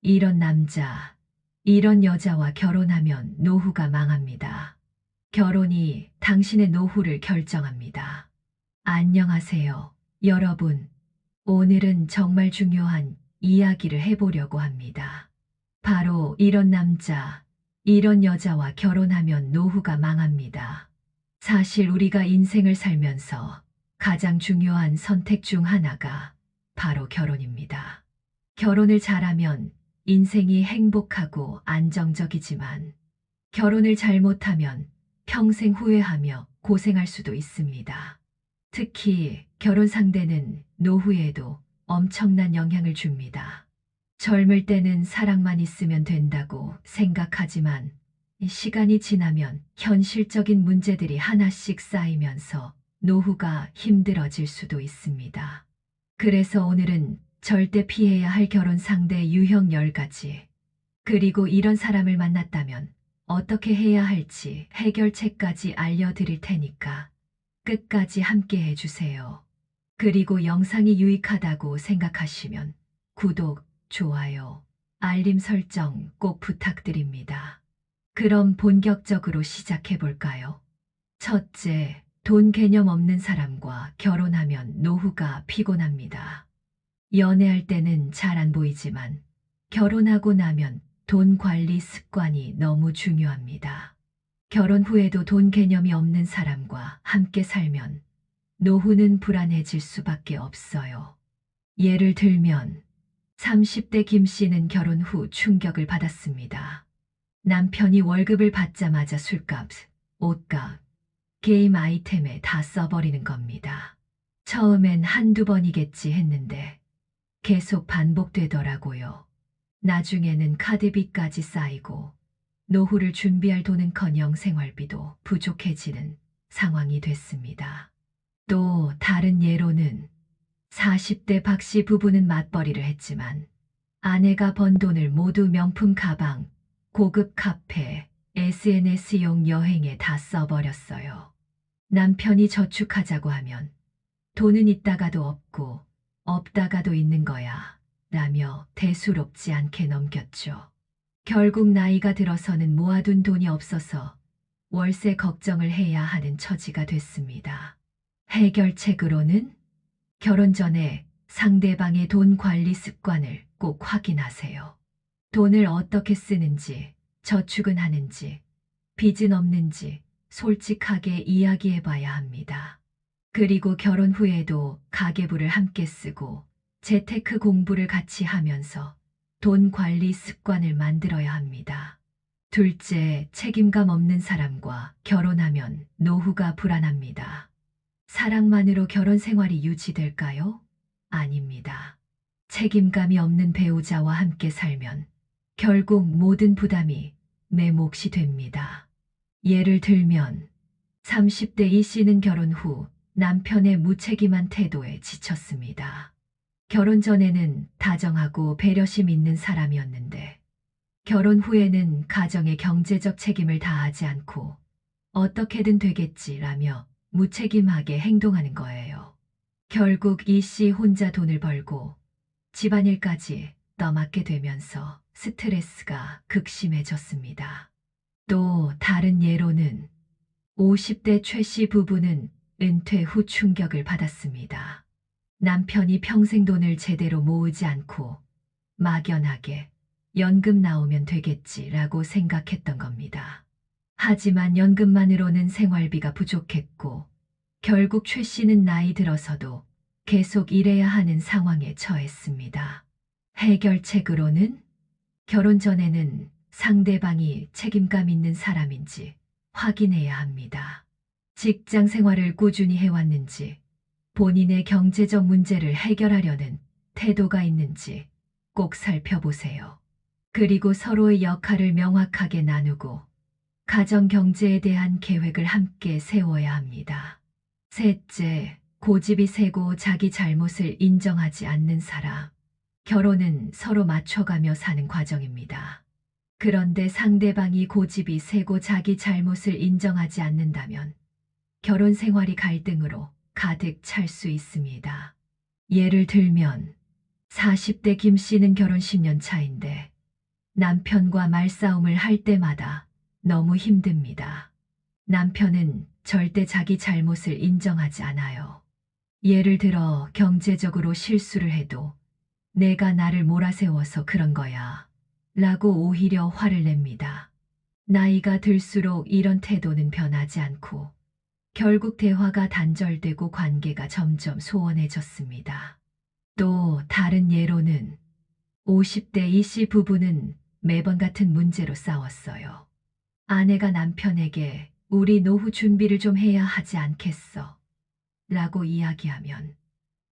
이런 남자, 이런 여자와 결혼하면 노후가 망합니다. 결혼이 당신의 노후를 결정합니다. 안녕하세요, 여러분. 오늘은 정말 중요한 이야기를 해보려고 합니다. 바로 이런 남자, 이런 여자와 결혼하면 노후가 망합니다. 사실 우리가 인생을 살면서 가장 중요한 선택 중 하나가 바로 결혼입니다. 결혼을 잘하면 인생이 행복하고 안정적이지만 결혼을 잘못하면 평생 후회하며 고생할 수도 있습니다. 특히 결혼 상대는 노후에도 엄청난 영향을 줍니다. 젊을 때는 사랑만 있으면 된다고 생각하지만 시간이 지나면 현실적인 문제들이 하나씩 쌓이면서 노후가 힘들어질 수도 있습니다. 그래서 오늘은 절대 피해야 할 결혼 상대 유형 10가지, 그리고 이런 사람을 만났다면 어떻게 해야 할지 해결책까지 알려드릴 테니까 끝까지 함께 해주세요. 그리고 영상이 유익하다고 생각하시면 구독, 좋아요, 알림 설정 꼭 부탁드립니다. 그럼 본격적으로 시작해 볼까요? 첫째, 돈 개념 없는 사람과 결혼하면 노후가 피곤합니다. 연애할 때는 잘 안 보이지만 결혼하고 나면 돈 관리 습관이 너무 중요합니다. 결혼 후에도 돈 개념이 없는 사람과 함께 살면 노후는 불안해질 수밖에 없어요. 예를 들면 30대 김 씨는 결혼 후 충격을 받았습니다. 남편이 월급을 받자마자 술값, 옷값, 게임 아이템에 다 써버리는 겁니다. 처음엔 한두 번이겠지 했는데 계속 반복되더라고요. 나중에는 카드비까지 쌓이고 노후를 준비할 돈은커녕 생활비도 부족해지는 상황이 됐습니다. 또 다른 예로는 40대 박 씨 부부는 맞벌이를 했지만 아내가 번 돈을 모두 명품 가방, 고급 카페, SNS용 여행에 다 써버렸어요. 남편이 저축하자고 하면 돈은 있다가도 없고 없다가도 있는 거야 라며 대수롭지 않게 넘겼죠. 결국 나이가 들어서는 모아둔 돈이 없어서 월세 걱정을 해야 하는 처지가 됐습니다. 해결책으로는 결혼 전에 상대방의 돈 관리 습관을 꼭 확인하세요. 돈을 어떻게 쓰는지, 저축은 하는지, 빚은 없는지 솔직하게 이야기해 봐야 합니다. 그리고 결혼 후에도 가계부를 함께 쓰고 재테크 공부를 같이 하면서 돈 관리 습관을 만들어야 합니다. 둘째, 책임감 없는 사람과 결혼하면 노후가 불안합니다. 사랑만으로 결혼 생활이 유지될까요? 아닙니다. 책임감이 없는 배우자와 함께 살면 결국 모든 부담이 내 몫이 됩니다. 예를 들면 30대 이 씨는 결혼 후 남편의 무책임한 태도에 지쳤습니다. 결혼 전에는 다정하고 배려심 있는 사람이었는데 결혼 후에는 가정의 경제적 책임을 다하지 않고 어떻게든 되겠지라며 무책임하게 행동하는 거예요. 결국 이 씨 혼자 돈을 벌고 집안일까지 떠맡게 되면서 스트레스가 극심해졌습니다. 또 다른 예로는 50대 최 씨 부부는 은퇴 후 충격을 받았습니다. 남편이 평생 돈을 제대로 모으지 않고 막연하게 연금 나오면 되겠지라고 생각했던 겁니다. 하지만 연금만으로는 생활비가 부족했고 결국 최 씨는 나이 들어서도 계속 일해야 하는 상황에 처했습니다. 해결책으로는 결혼 전에는 상대방이 책임감 있는 사람인지 확인해야 합니다. 직장 생활을 꾸준히 해왔는지, 본인의 경제적 문제를 해결하려는 태도가 있는지 꼭 살펴보세요. 그리고 서로의 역할을 명확하게 나누고 가정 경제에 대한 계획을 함께 세워야 합니다. 셋째, 고집이 세고 자기 잘못을 인정하지 않는 사람. 결혼은 서로 맞춰가며 사는 과정입니다. 그런데 상대방이 고집이 세고 자기 잘못을 인정하지 않는다면 결혼 생활이 갈등으로 가득 찰 수 있습니다. 예를 들면 40대 김 씨는 결혼 10년 차인데 남편과 말싸움을 할 때마다 너무 힘듭니다. 남편은 절대 자기 잘못을 인정하지 않아요. 예를 들어 경제적으로 실수를 해도 내가 나를 몰아세워서 그런 거야 라고 오히려 화를 냅니다. 나이가 들수록 이런 태도는 변하지 않고 결국 대화가 단절되고 관계가 점점 소원해졌습니다. 또 다른 예로는 50대 이씨 부부는 매번 같은 문제로 싸웠어요. 아내가 남편에게 우리 노후 준비를 좀 해야 하지 않겠어? 라고 이야기하면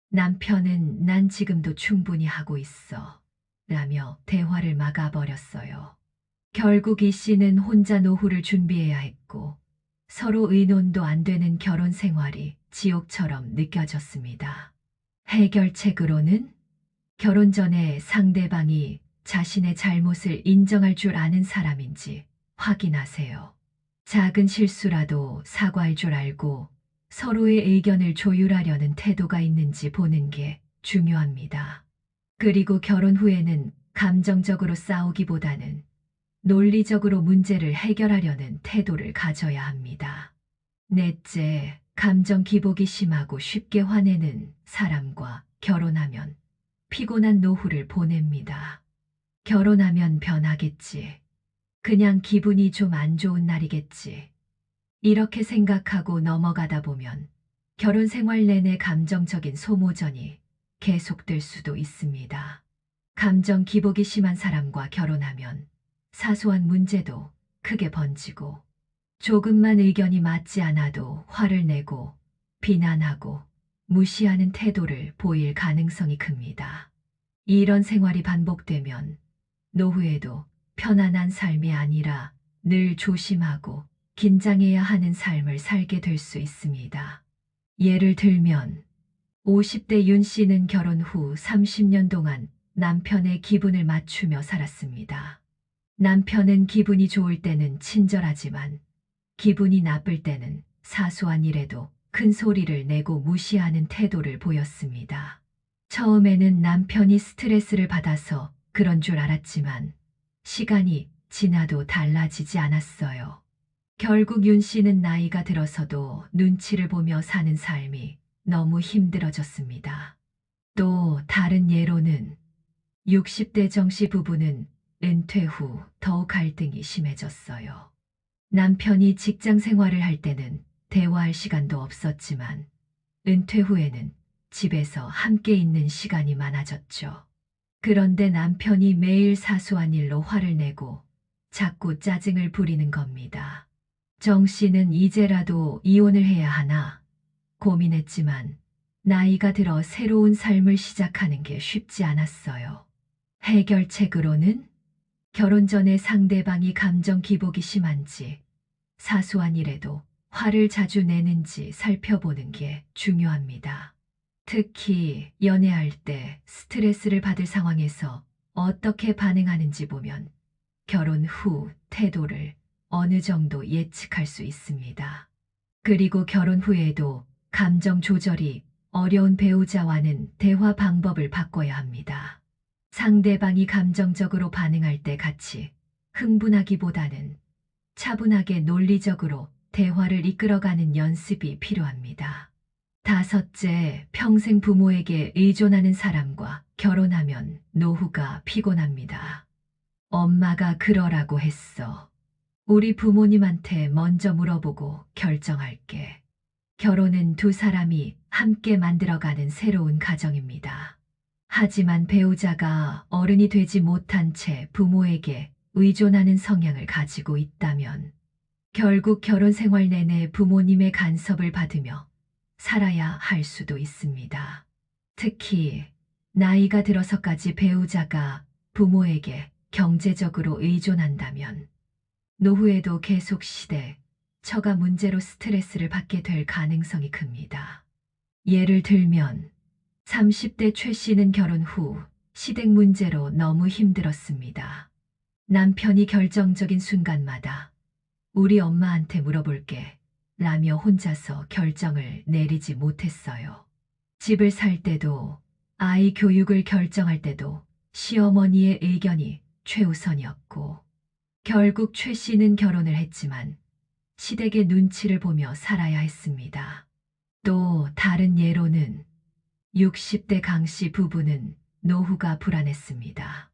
남편은 난 지금도 충분히 하고 있어. 라며 대화를 막아버렸어요. 결국 이 씨는 혼자 노후를 준비해야 했고 서로 의논도 안 되는 결혼 생활이 지옥처럼 느껴졌습니다. 해결책으로는 결혼 전에 상대방이 자신의 잘못을 인정할 줄 아는 사람인지 확인하세요. 작은 실수라도 사과할 줄 알고 서로의 의견을 조율하려는 태도가 있는지 보는 게 중요합니다. 그리고 결혼 후에는 감정적으로 싸우기보다는 논리적으로 문제를 해결하려는 태도를 가져야 합니다. 넷째, 감정 기복이 심하고 쉽게 화내는 사람과 결혼하면 피곤한 노후를 보냅니다. 결혼하면 변하겠지. 그냥 기분이 좀 안 좋은 날이겠지. 이렇게 생각하고 넘어가다 보면 결혼 생활 내내 감정적인 소모전이 계속될 수도 있습니다. 감정 기복이 심한 사람과 결혼하면 사소한 문제도 크게 번지고 조금만 의견이 맞지 않아도 화를 내고 비난하고 무시하는 태도를 보일 가능성이 큽니다. 이런 생활이 반복되면 노후에도 편안한 삶이 아니라 늘 조심하고 긴장해야 하는 삶을 살게 될 수 있습니다. 예를 들면 50대 윤 씨는 결혼 후 30년 동안 남편의 기분을 맞추며 살았습니다. 남편은 기분이 좋을 때는 친절하지만 기분이 나쁠 때는 사소한 일에도 큰 소리를 내고 무시하는 태도를 보였습니다. 처음에는 남편이 스트레스를 받아서 그런 줄 알았지만 시간이 지나도 달라지지 않았어요. 결국 윤 씨는 나이가 들어서도 눈치를 보며 사는 삶이 너무 힘들어졌습니다. 또 다른 예로는 60대 정 씨 부부는 은퇴 후 더욱 갈등이 심해졌어요. 남편이 직장 생활을 할 때는 대화할 시간도 없었지만 은퇴 후에는 집에서 함께 있는 시간이 많아졌죠. 그런데 남편이 매일 사소한 일로 화를 내고 자꾸 짜증을 부리는 겁니다. 정 씨는 이제라도 이혼을 해야 하나 고민했지만 나이가 들어 새로운 삶을 시작하는 게 쉽지 않았어요. 해결책으로는 결혼 전에 상대방이 감정 기복이 심한지 사소한 일에도 화를 자주 내는지 살펴보는 게 중요합니다. 특히 연애할 때 스트레스를 받을 상황에서 어떻게 반응하는지 보면 결혼 후 태도를 어느 정도 예측할 수 있습니다. 그리고 결혼 후에도 감정 조절이 어려운 배우자와는 대화 방법을 바꿔야 합니다. 상대방이 감정적으로 반응할 때 같이 흥분하기보다는 차분하게 논리적으로 대화를 이끌어가는 연습이 필요합니다. 다섯째, 평생 부모에게 의존하는 사람과 결혼하면 노후가 피곤합니다. 엄마가 그러라고 했어. 우리 부모님한테 먼저 물어보고 결정할게. 결혼은 두 사람이 함께 만들어가는 새로운 가정입니다. 하지만 배우자가 어른이 되지 못한 채 부모에게 의존하는 성향을 가지고 있다면 결국 결혼 생활 내내 부모님의 간섭을 받으며 살아야 할 수도 있습니다. 특히 나이가 들어서까지 배우자가 부모에게 경제적으로 의존한다면 노후에도 계속 시대, 처가 문제로 스트레스를 받게 될 가능성이 큽니다. 예를 들면 30대 최 씨는 결혼 후 시댁 문제로 너무 힘들었습니다. 남편이 결정적인 순간마다 우리 엄마한테 물어볼게 라며 혼자서 결정을 내리지 못했어요. 집을 살 때도 아이 교육을 결정할 때도 시어머니의 의견이 최우선이었고, 결국 최 씨는 결혼을 했지만 시댁의 눈치를 보며 살아야 했습니다. 또 다른 예로는 60대 강 씨 부부는 노후가 불안했습니다.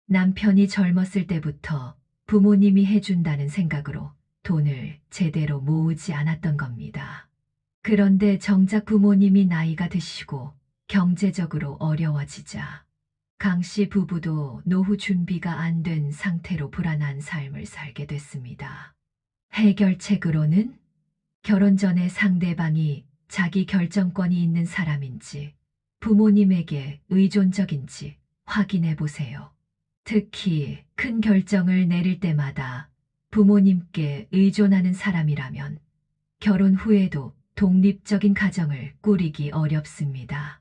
남편이 젊었을 때부터 부모님이 해준다는 생각으로 돈을 제대로 모으지 않았던 겁니다. 그런데 정작 부모님이 나이가 드시고 경제적으로 어려워지자 강 씨 부부도 노후 준비가 안 된 상태로 불안한 삶을 살게 됐습니다. 해결책으로는 결혼 전에 상대방이 자기 결정권이 있는 사람인지 부모님에게 의존적인지 확인해 보세요. 특히 큰 결정을 내릴 때마다 부모님께 의존하는 사람이라면 결혼 후에도 독립적인 가정을 꾸리기 어렵습니다.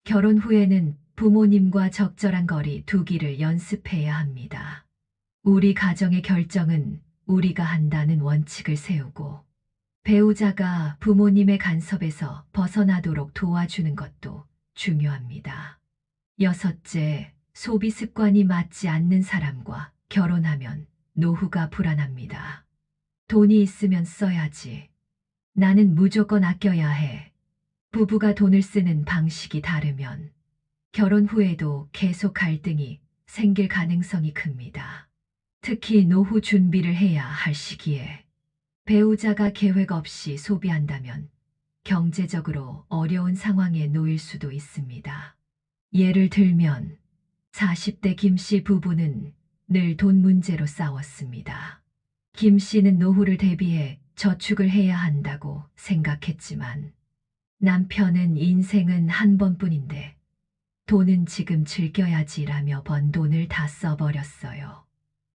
결혼 후에는 부모님과 적절한 거리 두기를 연습해야 합니다. 우리 가정의 결정은 우리가 한다는 원칙을 세우고 배우자가 부모님의 간섭에서 벗어나도록 도와주는 것도 중요합니다. 여섯째, 소비 습관이 맞지 않는 사람과 결혼하면 노후가 불안합니다. 돈이 있으면 써야지. 나는 무조건 아껴야 해. 부부가 돈을 쓰는 방식이 다르면 결혼 후에도 계속 갈등이 생길 가능성이 큽니다. 특히 노후 준비를 해야 할 시기에 배우자가 계획 없이 소비한다면 경제적으로 어려운 상황에 놓일 수도 있습니다. 예를 들면 40대 김 씨 부부는 늘 돈 문제로 싸웠습니다. 김 씨는 노후를 대비해 저축을 해야 한다고 생각했지만 남편은 인생은 한 번뿐인데 돈은 지금 즐겨야지라며 번 돈을 다 써버렸어요.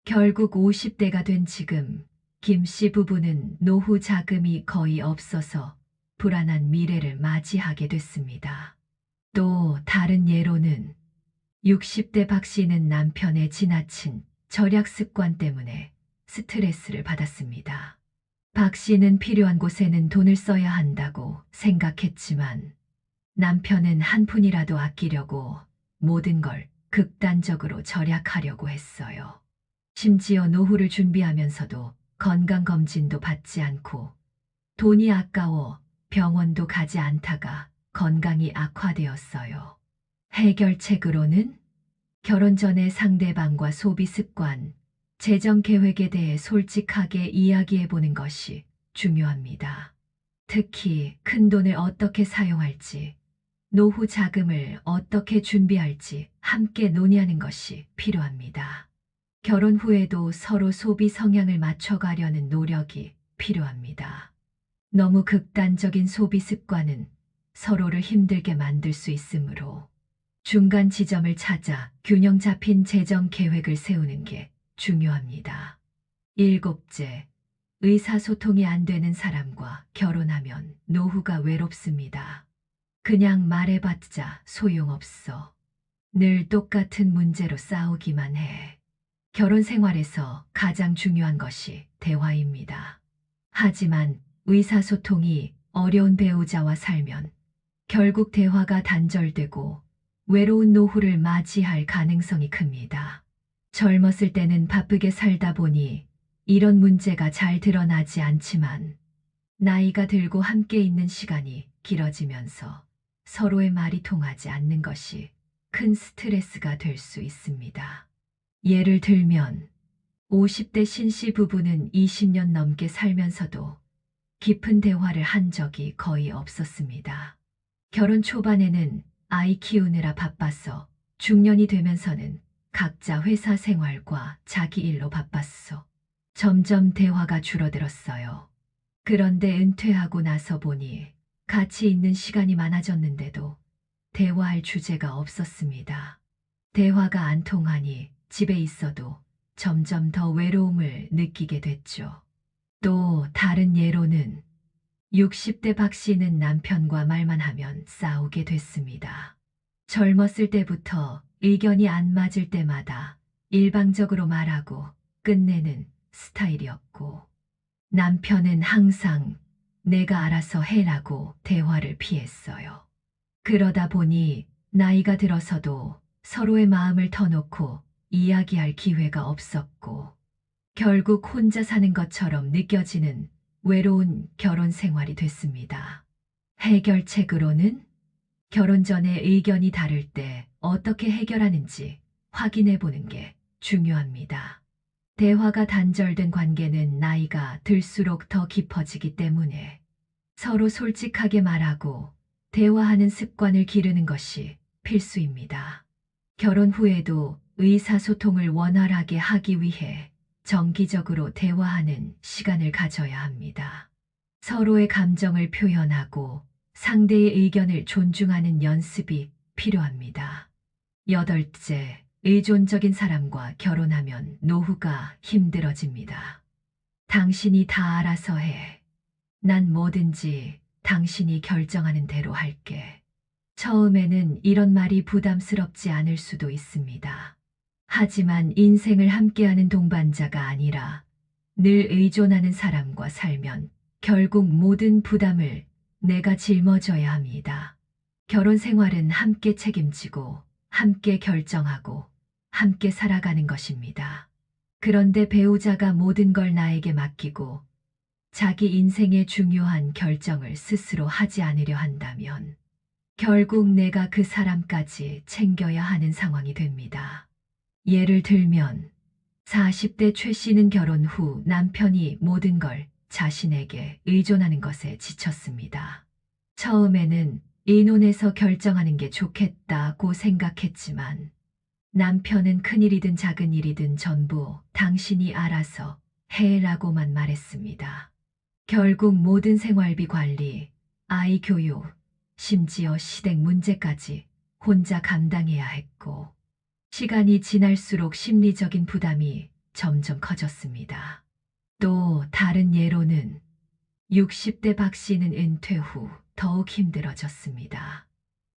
결국 50대가 된 지금 김 씨 부부는 노후 자금이 거의 없어서 불안한 미래를 맞이하게 됐습니다. 또 다른 예로는 60대 박 씨는 남편의 지나친 절약 습관 때문에 스트레스를 받았습니다. 박 씨는 필요한 곳에는 돈을 써야 한다고 생각했지만 남편은 한 푼이라도 아끼려고 모든 걸 극단적으로 절약하려고 했어요. 심지어 노후를 준비하면서도 건강검진도 받지 않고 돈이 아까워 병원도 가지 않다가 건강이 악화되었어요. 해결책으로는 결혼 전에 상대방과 소비 습관, 재정 계획에 대해 솔직하게 이야기해 보는 것이 중요합니다. 특히 큰 돈을 어떻게 사용할지, 노후 자금을 어떻게 준비할지 함께 논의하는 것이 필요합니다. 결혼 후에도 서로 소비 성향을 맞춰가려는 노력이 필요합니다. 너무 극단적인 소비 습관은 서로를 힘들게 만들 수 있으므로 중간 지점을 찾아 균형 잡힌 재정 계획을 세우는 게 중요합니다. 일곱째, 의사소통이 안 되는 사람과 결혼하면 노후가 외롭습니다. 그냥 말해봤자 소용없어. 늘 똑같은 문제로 싸우기만 해. 결혼 생활에서 가장 중요한 것이 대화입니다. 하지만 의사소통이 어려운 배우자와 살면 결국 대화가 단절되고 외로운 노후를 맞이할 가능성이 큽니다. 젊었을 때는 바쁘게 살다 보니 이런 문제가 잘 드러나지 않지만 나이가 들고 함께 있는 시간이 길어지면서 서로의 말이 통하지 않는 것이 큰 스트레스가 될 수 있습니다. 예를 들면 50대 신씨 부부는 20년 넘게 살면서도 깊은 대화를 한 적이 거의 없었습니다. 결혼 초반에는 아이 키우느라 바빠서 중년이 되면서는 각자 회사 생활과 자기 일로 바빴어. 점점 대화가 줄어들었어요. 그런데 은퇴하고 나서 보니 같이 있는 시간이 많아졌는데도 대화할 주제가 없었습니다. 대화가 안 통하니 집에 있어도 점점 더 외로움을 느끼게 됐죠. 또 다른 예로는 60대 박 씨는 남편과 말만 하면 싸우게 됐습니다. 젊었을 때부터 의견이 안 맞을 때마다 일방적으로 말하고 끝내는 스타일이었고 남편은 항상 내가 알아서 해라고 대화를 피했어요. 그러다 보니 나이가 들어서도 서로의 마음을 터놓고 이야기할 기회가 없었고, 결국 혼자 사는 것처럼 느껴지는 외로운 결혼 생활이 됐습니다. 해결책으로는 결혼 전에 의견이 다를 때 어떻게 해결하는지 확인해 보는 게 중요합니다. 대화가 단절된 관계는 나이가 들수록 더 깊어지기 때문에 서로 솔직하게 말하고 대화하는 습관을 기르는 것이 필수입니다. 결혼 후에도 의사소통을 원활하게 하기 위해 정기적으로 대화하는 시간을 가져야 합니다. 서로의 감정을 표현하고 상대의 의견을 존중하는 연습이 필요합니다. 여덟째, 의존적인 사람과 결혼하면 노후가 힘들어집니다. 당신이 다 알아서 해. 난 뭐든지 당신이 결정하는 대로 할게. 처음에는 이런 말이 부담스럽지 않을 수도 있습니다. 하지만 인생을 함께하는 동반자가 아니라 늘 의존하는 사람과 살면 결국 모든 부담을 내가 짊어져야 합니다. 결혼 생활은 함께 책임지고 함께 결정하고 함께 살아가는 것입니다. 그런데 배우자가 모든 걸 나에게 맡기고 자기 인생의 중요한 결정을 스스로 하지 않으려 한다면 결국 내가 그 사람까지 챙겨야 하는 상황이 됩니다. 예를 들면 40대 최 씨는 결혼 후 남편이 모든 걸 자신에게 의존하는 것에 지쳤습니다. 처음에는 의논해서 결정하는 게 좋겠다고 생각했지만 남편은 큰일이든 작은 일이든 전부 당신이 알아서 해라고만 말했습니다. 결국 모든 생활비 관리, 아이 교육, 심지어 시댁 문제까지 혼자 감당해야 했고 시간이 지날수록 심리적인 부담이 점점 커졌습니다. 또 다른 예로는 60대 박 씨는 은퇴 후 더욱 힘들어졌습니다.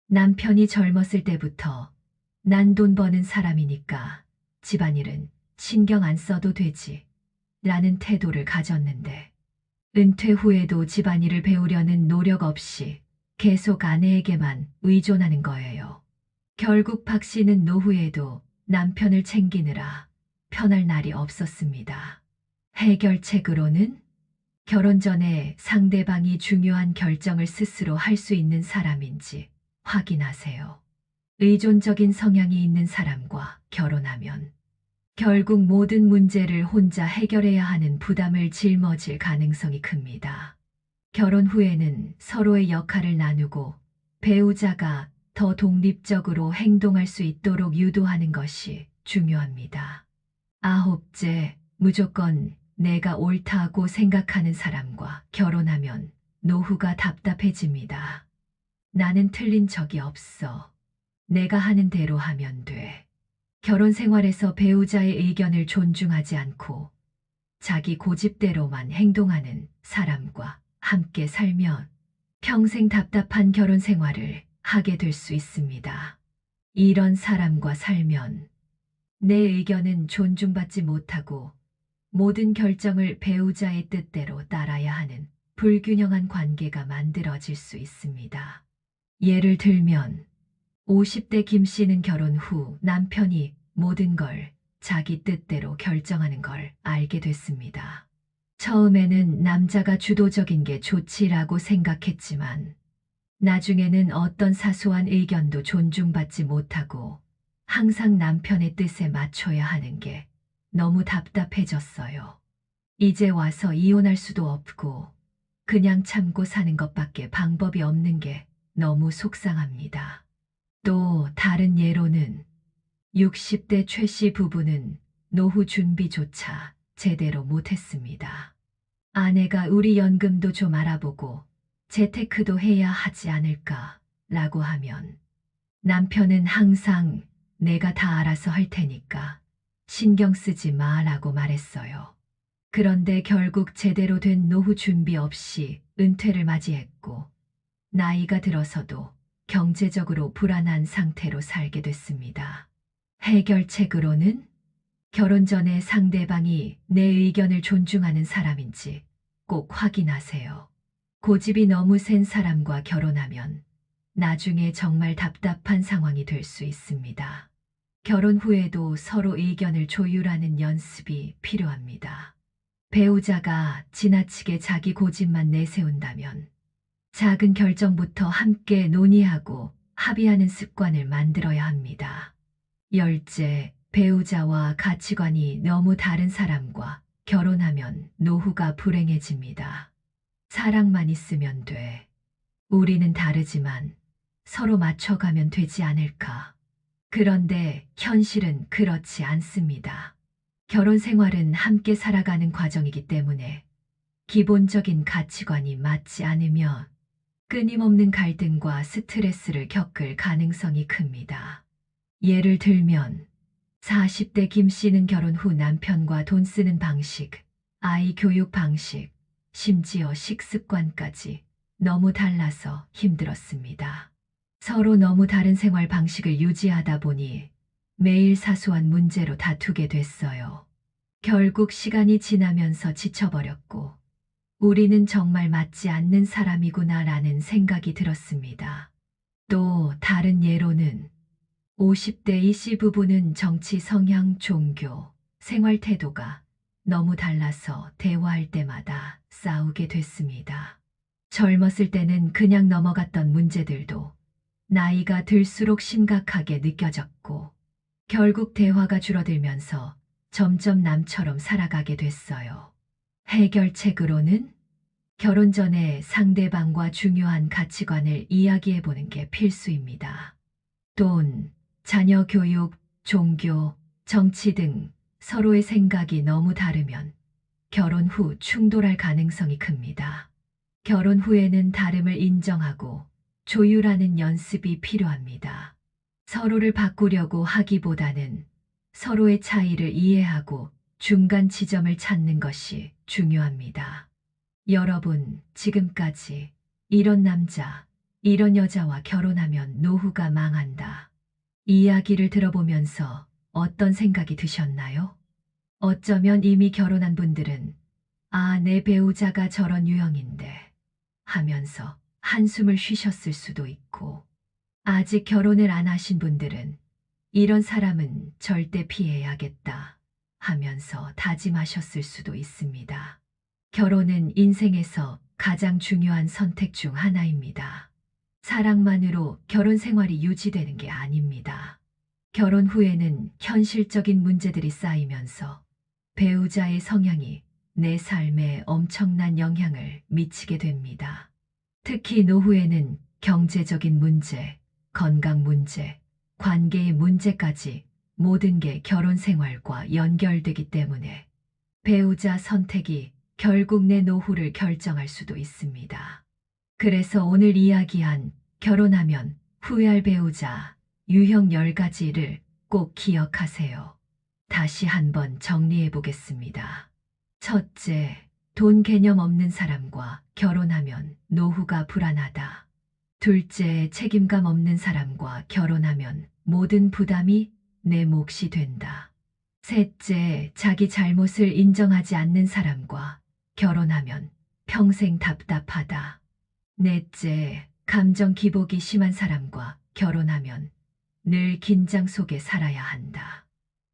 남편이 젊었을 때부터 난 돈 버는 사람이니까 집안일은 신경 안 써도 되지 라는 태도를 가졌는데 은퇴 후에도 집안일을 배우려는 노력 없이 계속 아내에게만 의존하는 거예요. 결국 박 씨는 노후에도 남편을 챙기느라 편할 날이 없었습니다. 해결책으로는 결혼 전에 상대방이 중요한 결정을 스스로 할 수 있는 사람인지 확인하세요. 의존적인 성향이 있는 사람과 결혼하면 결국 모든 문제를 혼자 해결해야 하는 부담을 짊어질 가능성이 큽니다. 결혼 후에는 서로의 역할을 나누고 배우자가 더 독립적으로 행동할 수 있도록 유도하는 것이 중요합니다. 아홉째, 무조건 내가 옳다고 생각하는 사람과 결혼하면 노후가 답답해집니다. 나는 틀린 적이 없어. 내가 하는 대로 하면 돼. 결혼 생활에서 배우자의 의견을 존중하지 않고 자기 고집대로만 행동하는 사람과 함께 살면 평생 답답한 결혼 생활을 하게 될 수 있습니다. 이런 사람과 살면 내 의견은 존중받지 못하고 모든 결정을 배우자의 뜻대로 따라야 하는 불균형한 관계가 만들어질 수 있습니다. 예를 들면 50대 김 씨는 결혼 후 남편이 모든 걸 자기 뜻대로 결정하는 걸 알게 됐습니다. 처음에는 남자가 주도적인 게 좋지라고 생각했지만 나중에는 어떤 사소한 의견도 존중받지 못하고 항상 남편의 뜻에 맞춰야 하는 게 너무 답답해졌어요. 이제 와서 이혼할 수도 없고 그냥 참고 사는 것밖에 방법이 없는 게 너무 속상합니다. 또 다른 예로는 60대 최 씨 부부는 노후 준비조차 제대로 못했습니다. 아내가 우리 연금도 좀 알아보고 재테크도 해야 하지 않을까 라고 하면 남편은 항상 내가 다 알아서 할 테니까 신경 쓰지 마 라고 말했어요. 그런데 결국 제대로 된 노후 준비 없이 은퇴를 맞이했고 나이가 들어서도 경제적으로 불안한 상태로 살게 됐습니다. 해결책으로는 결혼 전에 상대방이 내 의견을 존중하는 사람인지 꼭 확인하세요. 고집이 너무 센 사람과 결혼하면 나중에 정말 답답한 상황이 될 수 있습니다. 결혼 후에도 서로 의견을 조율하는 연습이 필요합니다. 배우자가 지나치게 자기 고집만 내세운다면 작은 결정부터 함께 논의하고 합의하는 습관을 만들어야 합니다. 열째, 배우자와 가치관이 너무 다른 사람과 결혼하면 노후가 불행해집니다. 사랑만 있으면 돼. 우리는 다르지만 서로 맞춰가면 되지 않을까. 그런데 현실은 그렇지 않습니다. 결혼 생활은 함께 살아가는 과정이기 때문에 기본적인 가치관이 맞지 않으면 끊임없는 갈등과 스트레스를 겪을 가능성이 큽니다. 예를 들면 40대 김 씨는 결혼 후 남편과 돈 쓰는 방식, 아이 교육 방식, 심지어 식습관까지 너무 달라서 힘들었습니다. 서로 너무 다른 생활 방식을 유지하다 보니 매일 사소한 문제로 다투게 됐어요. 결국 시간이 지나면서 지쳐버렸고, 우리는 정말 맞지 않는 사람이구나라는 생각이 들었습니다. 또 다른 예로는 50대 이씨 부부는 정치 성향, 종교, 생활 태도가 너무 달라서 대화할 때마다 싸우게 됐습니다. 젊었을 때는 그냥 넘어갔던 문제들도 나이가 들수록 심각하게 느껴졌고, 결국 대화가 줄어들면서 점점 남처럼 살아가게 됐어요. 해결책으로는 결혼 전에 상대방과 중요한 가치관을 이야기해 보는 게 필수입니다. 돈, 자녀 교육, 종교, 정치 등 서로의 생각이 너무 다르면 결혼 후 충돌할 가능성이 큽니다. 결혼 후에는 다름을 인정하고 조율하는 연습이 필요합니다. 서로를 바꾸려고 하기보다는 서로의 차이를 이해하고 중간 지점을 찾는 것이 중요합니다. 여러분, 지금까지 이런 남자, 이런 여자와 결혼하면 노후가 망한다. 이야기를 들어보면서 어떤 생각이 드셨나요? 어쩌면 이미 결혼한 분들은 아, 내 배우자가 저런 유형인데 하면서 한숨을 쉬셨을 수도 있고, 아직 결혼을 안 하신 분들은 이런 사람은 절대 피해야겠다 하면서 다짐하셨을 수도 있습니다. 결혼은 인생에서 가장 중요한 선택 중 하나입니다. 사랑만으로 결혼 생활이 유지되는 게 아닙니다. 결혼 후에는 현실적인 문제들이 쌓이면서 배우자의 성향이 내 삶에 엄청난 영향을 미치게 됩니다. 특히 노후에는 경제적인 문제, 건강 문제, 관계의 문제까지 모든 게 결혼 생활과 연결되기 때문에 배우자 선택이 결국 내 노후를 결정할 수도 있습니다. 그래서 오늘 이야기한 결혼하면 후회할 배우자 유형 10가지를 꼭 기억하세요. 다시 한번 정리해 보겠습니다. 첫째, 돈 개념 없는 사람과 결혼하면 노후가 불안하다. 둘째, 책임감 없는 사람과 결혼하면 모든 부담이 내 몫이 된다. 셋째, 자기 잘못을 인정하지 않는 사람과 결혼하면 평생 답답하다. 넷째, 감정 기복이 심한 사람과 결혼하면 늘 긴장 속에 살아야 한다.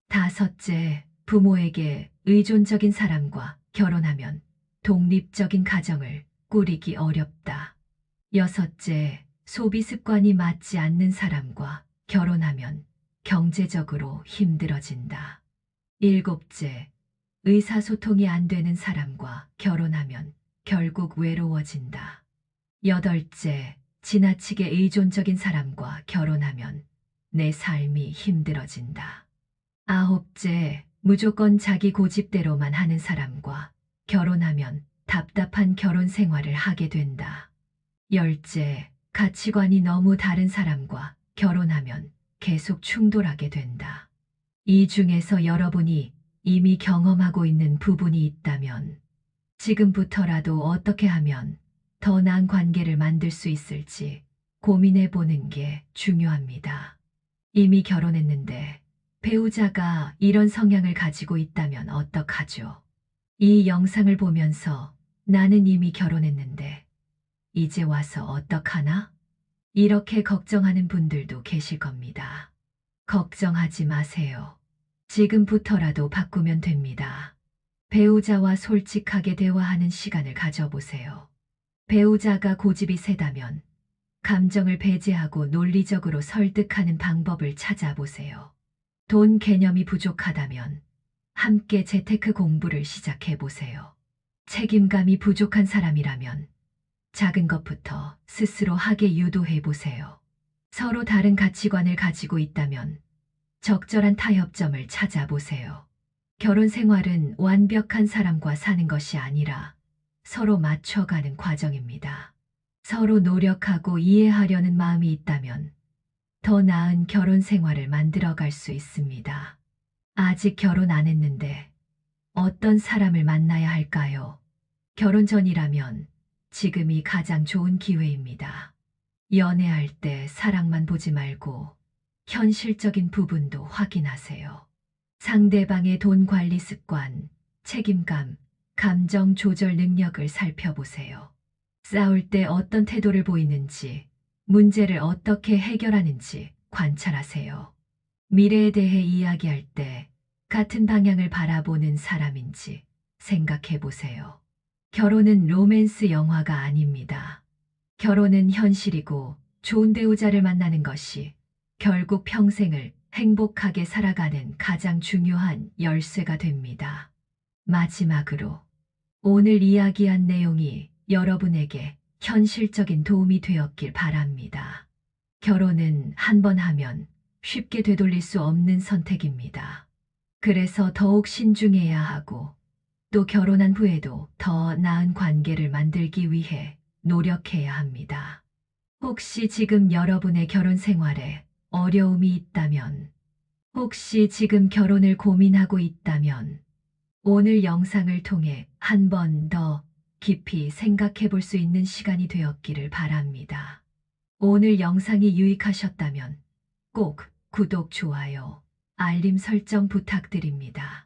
다섯째, 부모에게 의존적인 사람과 결혼하면 독립적인 가정을 꾸리기 어렵다. 여섯째, 소비 습관이 맞지 않는 사람과 결혼하면 경제적으로 힘들어진다. 일곱째, 의사소통이 안 되는 사람과 결혼하면 결국 외로워진다. 여덟째, 지나치게 의존적인 사람과 결혼하면 내 삶이 힘들어진다. 아홉째, 무조건 자기 고집대로만 하는 사람과 결혼하면 답답한 결혼 생활을 하게 된다. 열째, 가치관이 너무 다른 사람과 결혼하면 계속 충돌하게 된다. 이 중에서 여러분이 이미 경험하고 있는 부분이 있다면 지금부터라도 어떻게 하면 더 나은 관계를 만들 수 있을지 고민해 보는 게 중요합니다. 이미 결혼했는데 배우자가 이런 성향을 가지고 있다면 어떡하죠? 이 영상을 보면서 나는 이미 결혼했는데 이제 와서 어떡하나? 이렇게 걱정하는 분들도 계실 겁니다. 걱정하지 마세요. 지금부터라도 바꾸면 됩니다. 배우자와 솔직하게 대화하는 시간을 가져보세요. 배우자가 고집이 세다면 감정을 배제하고 논리적으로 설득하는 방법을 찾아보세요. 돈 개념이 부족하다면 함께 재테크 공부를 시작해 보세요. 책임감이 부족한 사람이라면 작은 것부터 스스로 하게 유도해 보세요. 서로 다른 가치관을 가지고 있다면 적절한 타협점을 찾아보세요. 결혼 생활은 완벽한 사람과 사는 것이 아니라 서로 맞춰가는 과정입니다. 서로 노력하고 이해하려는 마음이 있다면 더 나은 결혼 생활을 만들어 갈 수 있습니다. 아직 결혼 안 했는데 어떤 사람을 만나야 할까요? 결혼 전이라면 지금이 가장 좋은 기회입니다. 연애할 때 사랑만 보지 말고 현실적인 부분도 확인하세요. 상대방의 돈 관리 습관, 책임감, 감정 조절 능력을 살펴보세요. 싸울 때 어떤 태도를 보이는지, 문제를 어떻게 해결하는지 관찰하세요. 미래에 대해 이야기할 때 같은 방향을 바라보는 사람인지 생각해 보세요. 결혼은 로맨스 영화가 아닙니다. 결혼은 현실이고 좋은 배우자를 만나는 것이 결국 평생을 행복하게 살아가는 가장 중요한 열쇠가 됩니다. 마지막으로 오늘 이야기한 내용이 여러분에게 현실적인 도움이 되었길 바랍니다. 결혼은 한 번 하면 쉽게 되돌릴 수 없는 선택입니다. 그래서 더욱 신중해야 하고 또 결혼한 후에도 더 나은 관계를 만들기 위해 노력해야 합니다. 혹시 지금 여러분의 결혼 생활에 어려움이 있다면, 혹시 지금 결혼을 고민하고 있다면, 오늘 영상을 통해 한 번 더 깊이 생각해 볼 수 있는 시간이 되었기를 바랍니다. 오늘 영상이 유익하셨다면 꼭 구독, 좋아요, 알림 설정 부탁드립니다.